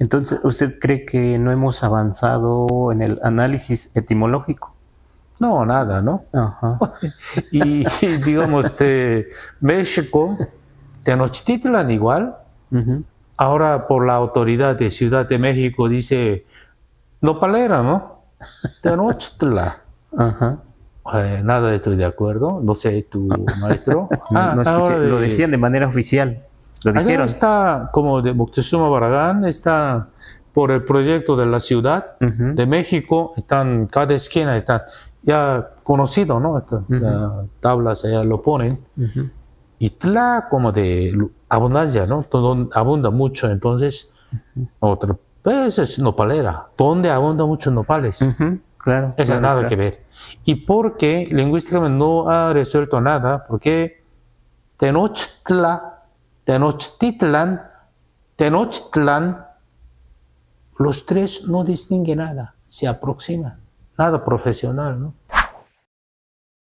Entonces, ¿usted cree que no hemos avanzado en el análisis etimológico? No, nada, ¿no? Ajá. Y digamos, de México, Tenochtitlan igual. Ujú. Ahora por la autoridad de Ciudad de México dice nopalera, ¿no? Tenochtitlan. Ajá. Nada estoy de acuerdo, no sé, tu maestro. No escuché, Ahora lo decían de manera oficial, lo allá dijeron. está, como de Moctezuma Barragán, está por el proyecto de la Ciudad Ujú, de México, están, cada esquina está ya conocido, ¿no? ujú, Tablas allá lo ponen. ujú, Y tla como de abundancia, ¿no? Todo abunda mucho, entonces, otra, pues es nopalera, donde abunda mucho nopales. ujú. Claro, Eso claro, nada que claro. ver. Y porque lingüísticamente no ha resuelto nada, porque Tenochtitlan, Tenochtitlan, Tenochtitlan, los tres no distinguen nada, se aproximan, nada profesional, ¿no?